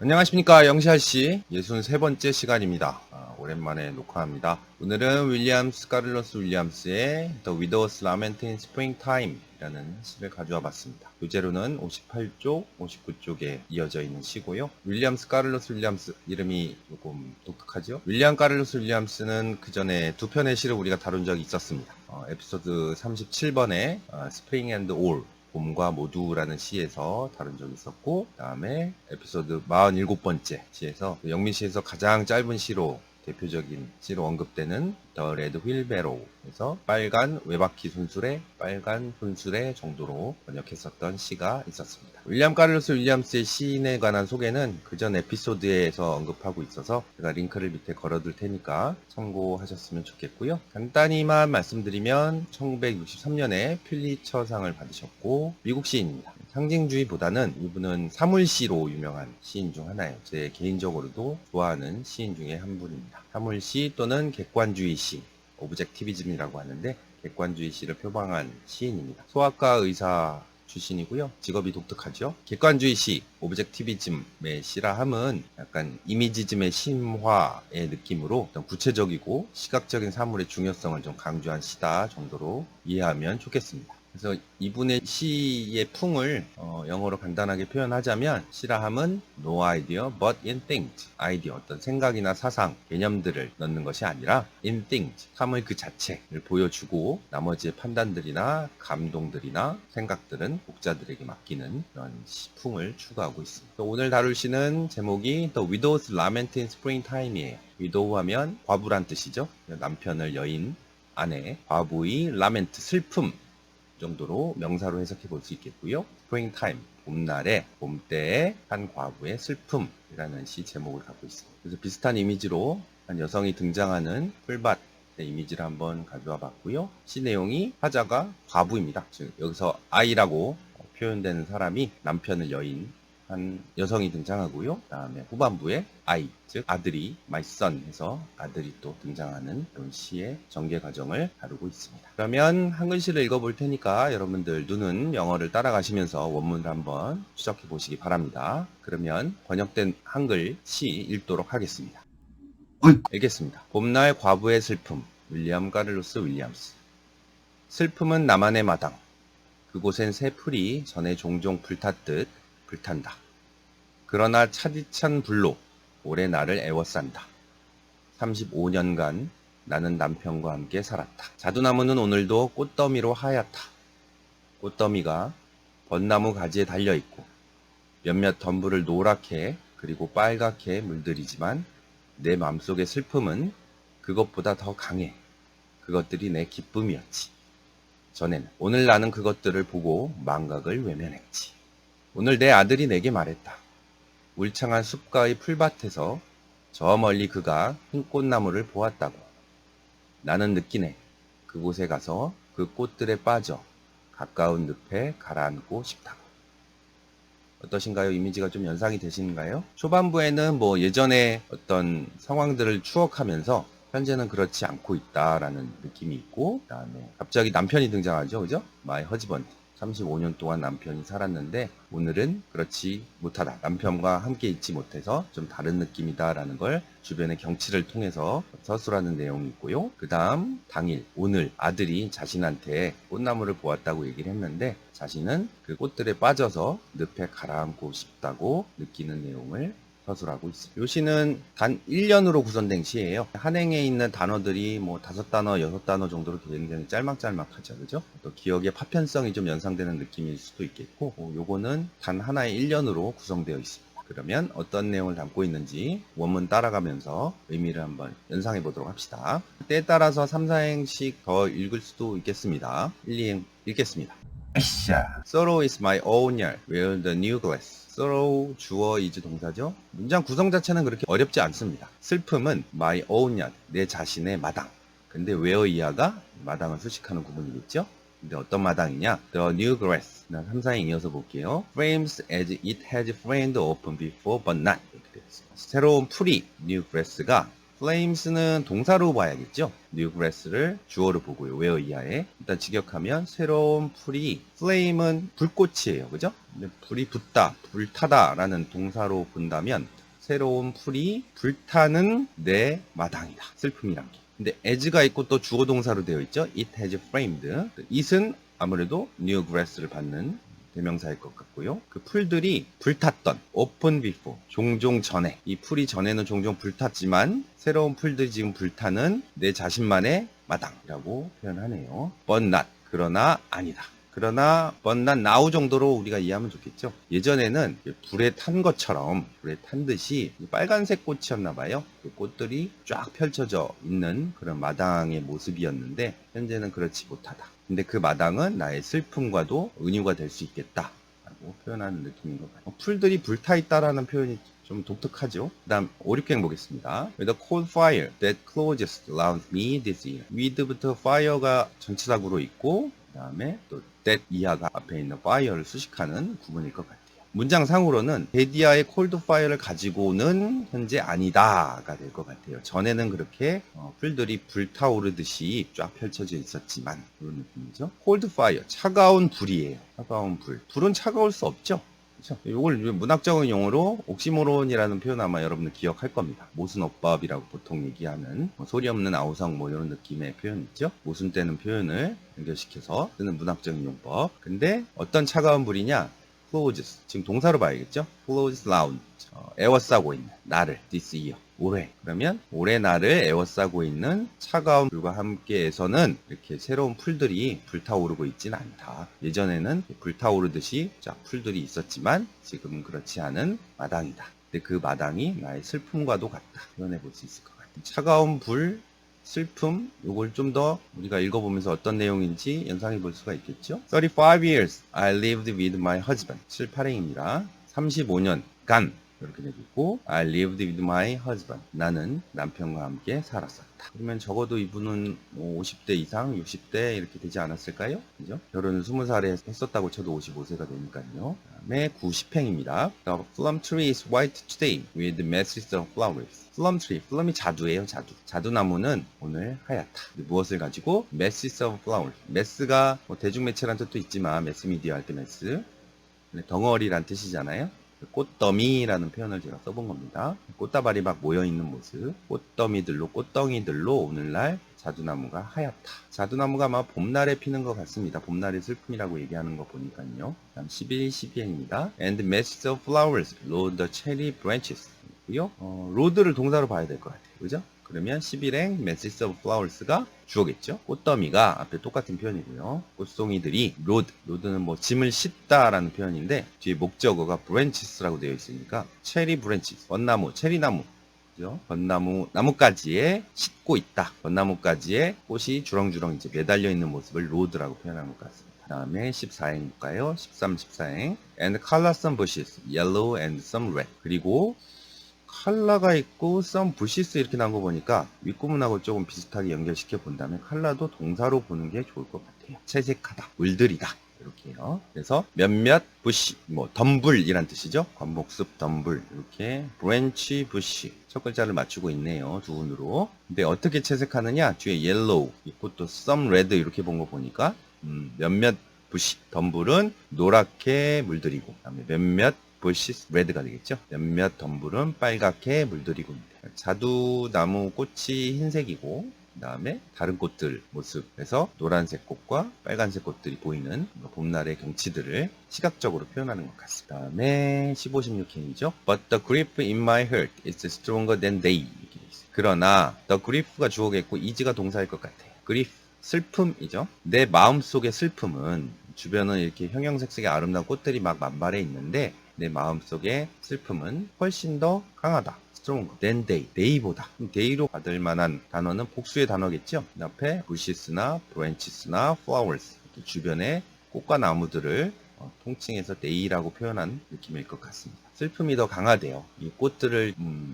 안녕하십니까, 영시할씨 63번째 시간입니다. 오랜만에 녹화합니다. 오늘은 윌리엄스 카를로스 윌리엄스의 The Widow's Lament in Springtime 라는 시를 가져와 봤습니다. 교재로는 58쪽, 59쪽에 이어져 있는 시고요. 윌리엄스 카를로스 윌리엄스, 이름이 조금 독특하죠? 윌리엄 카를로스 윌리엄스는 그 전에 두 편의 시를 우리가 다룬 적이 있었습니다. 에피소드 37번에 Spring and All, 봄과 모두라는 시에서 다룬 적이 있었고, 그 다음에 에피소드 47번째 시에서 영민시에서 가장 짧은 시로 대표적인 시로 언급되는 더 레드 휠베로에서 빨간 외바퀴 손수레, 빨간 손수레 정도로 번역했었던 시가 있었습니다. 윌리엄 카를로스 윌리엄스의 시인에 관한 소개는 그전 에피소드에서 언급하고 있어서 제가 링크를 밑에 걸어둘 테니까 참고하셨으면 좋겠고요. 간단히만 말씀드리면 1963년에 퓰리처상을 받으셨고 미국 시인입니다. 상징주의보다는 이분은 사물시로 유명한 시인 중 하나예요. 제 개인적으로도 좋아하는 시인 중에 한 분입니다. 사물시 또는 객관주의 시, 오브젝티비즘이라고 하는데 객관주의 시를 표방한 시인입니다. 소아과 의사 출신이고요. 직업이 독특하죠. 객관주의 시, 오브젝티비즘의 시라 함은 약간 이미지즘의 심화의 느낌으로 어떤 구체적이고 시각적인 사물의 중요성을 좀 강조한 시다 정도로 이해하면 좋겠습니다. 그래서 이분의 시의 풍을 영어로 간단하게 표현하자면 시라함은 no idea but in things. 아이디어, 어떤 생각이나 사상, 개념들을 넣는 것이 아니라 in things, 사물 그 자체를 보여주고 나머지의 판단들이나 감동들이나 생각들은 독자들에게 맡기는 그런 시풍을 추구하고 있습니다. 오늘 다룰 시는 제목이 The Widow's Lament in Springtime이에요. widow 하면 과부란 뜻이죠. 남편을 여인, 아내, 과부의 lament, 슬픔 정도로 명사로 해석해 볼 수 있겠고요. Springtime, 봄날에, 봄때의 한 과부의 슬픔이라는 시 제목을 갖고 있습니다. 그래서 비슷한 이미지로 한 여성이 등장하는 풀밭의 이미지를 한번 가져와 봤고요. 시 내용이 화자가 과부입니다. 즉 여기서 아이라고 표현되는 사람이 남편을 여인, 한 여성이 등장하고요. 그 다음에 후반부에 아이, 즉 아들이 my son 해서 아들이 또 등장하는 그런 시의 전개 과정을 다루고 있습니다. 그러면 한글시를 읽어볼 테니까 여러분들 눈은 영어를 따라가시면서 원문을 한번 추적해 보시기 바랍니다. 그러면 번역된 한글 시 읽도록 하겠습니다. 읽겠습니다. 봄날 과부의 슬픔, 윌리엄 카를로스 윌리엄스. 슬픔은 나만의 마당. 그곳엔 새 풀이 전에 종종 불탔듯 불탄다. 그러나 차디찬 불로 올해 나를 애워싼다. 35년간 나는 남편과 함께 살았다. 자두나무는 오늘도 꽃더미로 하얗다. 꽃더미가 벚나무 가지에 달려있고 몇몇 덤불을 노랗게 그리고 빨갛게 물들이지만 내 맘속의 슬픔은 그것보다 더 강해. 그것들이 내 기쁨이었지. 전에는 오늘 나는 그것들을 보고 망각을 외면했지. 오늘 내 아들이 내게 말했다. 울창한 숲가의 풀밭에서 저 멀리 그가 흰 꽃나무를 보았다고. 나는 느끼네. 그곳에 가서 그 꽃들에 빠져 가까운 늪에 가라앉고 싶다고. 어떠신가요? 이미지가 좀 연상이 되시는가요? 초반부에는 예전에 어떤 상황들을 추억하면서 현재는 그렇지 않고 있다라는 느낌이 있고, 그 다음에 갑자기 남편이 등장하죠. 그죠? My husband. 35년 동안 남편이 살았는데 오늘은 그렇지 못하다. 남편과 함께 있지 못해서 좀 다른 느낌이다라는 걸 주변의 경치를 통해서 서술하는 내용이 있고요. 그 다음 당일, 오늘 아들이 자신한테 꽃나무를 보았다고 얘기를 했는데 자신은 그 꽃들에 빠져서 늪에 가라앉고 싶다고 느끼는 내용을 서술하고 있습니다. 이 시는 단 1년으로 구성된 시예요. 한 행에 있는 단어들이 5단어, 6단어 정도로 굉장히 짤막짤막하죠. 그죠? 또 기억의 파편성이 좀 연상되는 느낌일 수도 있겠고, 요거는 단 하나의 1년으로 구성되어 있습니다. 그러면 어떤 내용을 담고 있는지 원문 따라가면서 의미를 한번 연상해 보도록 합시다. 때에 따라서 3, 4행씩 더 읽을 수도 있겠습니다. 1, 2행 읽겠습니다. Sorrow is my own yard, wear the new glass. sorrow 주어 is 동사죠. 문장 구성 자체는 그렇게 어렵지 않습니다. 슬픔은 my own yard, 내 자신의 마당. 근데 where 이하가 마당을 수식하는 구분이겠죠. 근데 어떤 마당이냐? The new grass. 3, 4행 이어서 볼게요. Frames as it has framed open before but not. 이렇게 되어 있습니다. 새로운 풀이 new grass가 flames는 동사로 봐야겠죠. new grass를 주어로 보고요. where 이하에. 일단 직역하면 새로운 풀이, flame은 불꽃이에요. 그죠? 근데 불이 붙다, 불타다 라는 동사로 본다면 새로운 풀이 불타는 내 마당이다. 슬픔이란 게. 근데 as가 있고 또 주어 동사로 되어 있죠. it has flamed. it은 아무래도 new grass를 받는 대명사일 것 같고요. 그 풀들이 불탔던, open before, 종종 전에. 이 풀이 전에는 종종 불탔지만 새로운 풀들이 지금 불타는 내 자신만의 마당이라고 표현하네요. but not, 그러나 아니다. 그러나 but not now 정도로 우리가 이해하면 좋겠죠. 예전에는 불에 탄 것처럼, 불에 탄 듯이 빨간색 꽃이었나 봐요. 그 꽃들이 쫙 펼쳐져 있는 그런 마당의 모습이었는데 현재는 그렇지 못하다. 근데 그 마당은 나의 슬픔과도 은유가 될 수 있겠다 라고 표현하는 느낌인 것 같아요. 풀들이 불타있다라는 표현이 좀 독특하죠. 그 다음 5, 6행 보겠습니다. With a cold fire that closest around me this year. with부터 fire가 전치사구로 있고 그 다음에 또 that 이하가 앞에 있는 fire를 수식하는 구문일 것 같아요. 문장상으로는 데디아의 콜드 파이어를 가지고는 현재 아니다가 될 것 같아요. 전에는 그렇게 풀들이 불타오르듯이 쫙 펼쳐져 있었지만 그런 느낌이죠. 콜드 파이어, 차가운 불이에요. 차가운 불. 불은 차가울 수 없죠. 그렇죠? 이걸 문학적인 용어로 옥시모론이라는 표현 아마 여러분들 기억할 겁니다. 모순어법이라고 보통 얘기하는 소리 없는 아우성 뭐 이런 느낌의 표현 있죠. 모순되는 표현을 연결시켜서 쓰는 문학적인 용법. 근데 어떤 차가운 불이냐? closes, 지금 동사로 봐야겠죠? closes round, 에워싸고 있는 나를, this year, 올해. 그러면 올해 나를 에워싸고 있는 차가운 불과 함께해서는 이렇게 새로운 풀들이 불타오르고 있지는 않다. 예전에는 불타오르듯이 쫙 풀들이 있었지만 지금은 그렇지 않은 마당이다. 근데 그 마당이 나의 슬픔과도 같다. 표현해 볼 수 있을 것 같아요. 차가운 불, 슬픔, 요걸 좀 더 우리가 읽어보면서 어떤 내용인지 연상해 볼 수가 있겠죠. 35 years I lived with my husband. 7, 8행입니다. 35년간 이렇게 되겠고 I lived with my husband. 나는 남편과 함께 살았었다. 그러면 적어도 이분은 뭐 50대 이상, 60대 이렇게 되지 않았을까요? 그죠? 결혼을 20살에 했었다고 쳐도 55세가 되니까요. 다음에 90행입니다. The plum tree is white today with masses of flowers. 플럼 트리, 플럼이 자두예요, 자두. 자두나무는 오늘 하얗다. 무엇을 가지고? masses of flowers. mass가 뭐 대중매체란 뜻도 있지만 매스미디어 할 때 mass, 덩어리란 뜻이잖아요. 꽃더미라는 표현을 제가 써본 겁니다. 꽃다발이 막 모여있는 모습, 꽃더미들로, 꽃덩이들로 오늘날 자두나무가 하얗다. 자두나무가 아마 봄날에 피는 것 같습니다. 봄날의 슬픔이라고 얘기하는 거 보니까요. 다음 11, 12행입니다. And masses of flowers load the cherry branches. 로드를 동사로 봐야 될 것 같아요. 그죠? 그러면 11행 masses of flowers가 주어겠죠? 꽃더미가 앞에 똑같은 표현이고요. 꽃송이들이 로드는 뭐 짐을 싣다라는 표현인데 뒤에 목적어가 branches라고 되어 있으니까 체리 branches, 벚나무, 체리나무, 그죠? 벚나무, 나뭇가지에 싣고 있다. 벚나뭇가지에 꽃이 주렁주렁 이제 매달려 있는 모습을 로드라고 표현한 것 같습니다. 그 다음에 14행 볼까요? 13, 14행 and color some bushes, yellow and some red. 그리고 칼라가 있고 some bushes 이렇게 나온 거 보니까 윗구문하고 조금 비슷하게 연결시켜 본다면 칼라도 동사로 보는 게 좋을 것 같아요. 채색하다, 물들이다 이렇게요. 그래서 몇몇 부시, 뭐 덤불이란 뜻이죠. 관목습 덤불 이렇게 branch bush 첫 글자를 맞추고 있네요. 두 운으로. 근데 어떻게 채색하느냐? 뒤에 yellow 있고 또 some red 이렇게 본 거 보니까 몇몇 부시 덤불은 노랗게 물들이고 그다음에 몇몇 bushes red가 되겠죠. 몇몇 덤불은 빨갛게 물들이고 있는데 자두나무 꽃이 흰색이고 그 다음에 다른 꽃들 모습에서 노란색 꽃과 빨간색 꽃들이 보이는 봄날의 경치들을 시각적으로 표현하는 것 같습니다. 그 다음에 15, 16행이죠. But the grief in my heart is stronger than they. 이렇게 돼 있어요. 그러나 the grief가 주어겠고 is가 동사일 것 같아요. grief, 슬픔이죠. 내 마음속의 슬픔은 주변은 이렇게 형형색색의 아름다운 꽃들이 막 만발해 있는데 내 마음속의 슬픔은 훨씬 더 강하다. stronger than they. they보다. they로 받을 만한 단어는 복수의 단어겠죠. 그 앞에 bushes나 branches나 flowers. 주변의 꽃과 나무들을 통칭해서 they라고 표현한 느낌일 것 같습니다. 슬픔이 더 강하대요. 이 꽃들을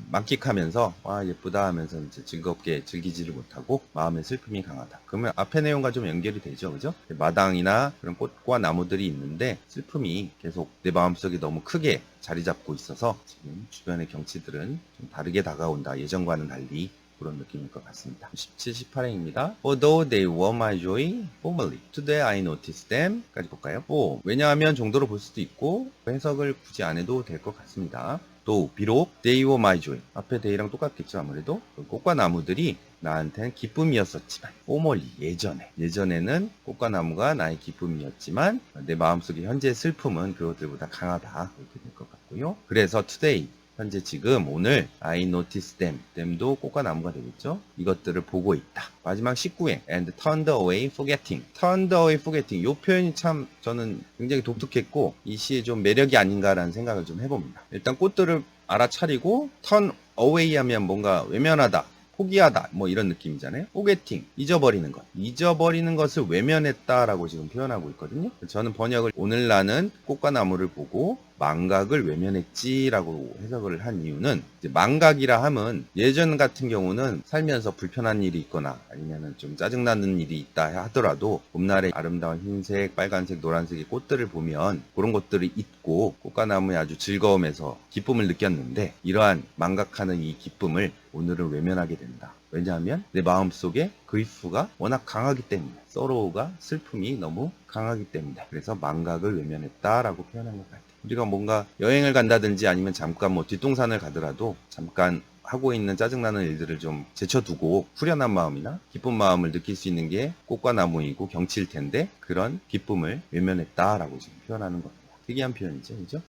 만끽하면서 와 예쁘다 하면서 이제 즐겁게 즐기지를 못하고 마음의 슬픔이 강하다. 그러면 앞의 내용과 좀 연결이 되죠, 그죠? 마당이나 그런 꽃과 나무들이 있는데 슬픔이 계속 내 마음속에 너무 크게 자리 잡고 있어서 지금 주변의 경치들은 좀 다르게 다가온다. 예전과는 달리 그런 느낌일 것 같습니다. 17, 18행입니다. Although they were my joy formerly, today I notice them. 까지 볼까요? 왜냐하면 정도로 볼 수도 있고 해석을 굳이 안 해도 될 것 같습니다. 또 비록 they were my joy, 앞에 they랑 똑같겠죠. 아무래도 꽃과 나무들이 나한테는 기쁨이었었지만 formerly, 예전에는 꽃과 나무가 나의 기쁨이었지만 내 마음속의 현재의 슬픔은 그것들보다 강하다, 이렇게 될 것 같고요. 그래서 today, 현재 지금 오늘 I notice them도 꽃과 나무가 되겠죠. 이것들을 보고 있다. 마지막 19행 and turned away forgetting. 이 표현이 참 저는 굉장히 독특했고 이 시의 좀 매력이 아닌가라는 생각을 좀 해봅니다. 일단 꽃들을 알아차리고 turn away 하면 뭔가 외면하다, 포기하다, 뭐 이런 느낌이잖아요. 포게팅, 잊어버리는 것을 외면했다라고 지금 표현하고 있거든요. 저는 번역을 오늘 나는 꽃과 나무를 보고 망각을 외면했지라고 해석을 한 이유는, 이제 망각이라 함은 예전 같은 경우는 살면서 불편한 일이 있거나 아니면은 좀 짜증나는 일이 있다 하더라도 봄날의 아름다운 흰색, 빨간색, 노란색의 꽃들을 보면 그런 것들을 잊고 꽃과 나무의 아주 즐거움에서 기쁨을 느꼈는데, 이러한 망각하는 이 기쁨을 오늘은 외면하게 된다. 왜냐하면 내 마음속에 그리프가 워낙 강하기 때문에, 서로우가 슬픔이 너무 강하기 때문에, 그래서 망각을 외면했다라고 표현한 것 같아요. 우리가 뭔가 여행을 간다든지 아니면 잠깐 뭐 뒷동산을 가더라도 잠깐 하고 있는 짜증나는 일들을 좀 제쳐두고 후련한 마음이나 기쁜 마음을 느낄 수 있는 게 꽃과 나무이고 경치일 텐데, 그런 기쁨을 외면했다라고 지금 표현하는 겁니다. 특이한 표현이죠, 그죠?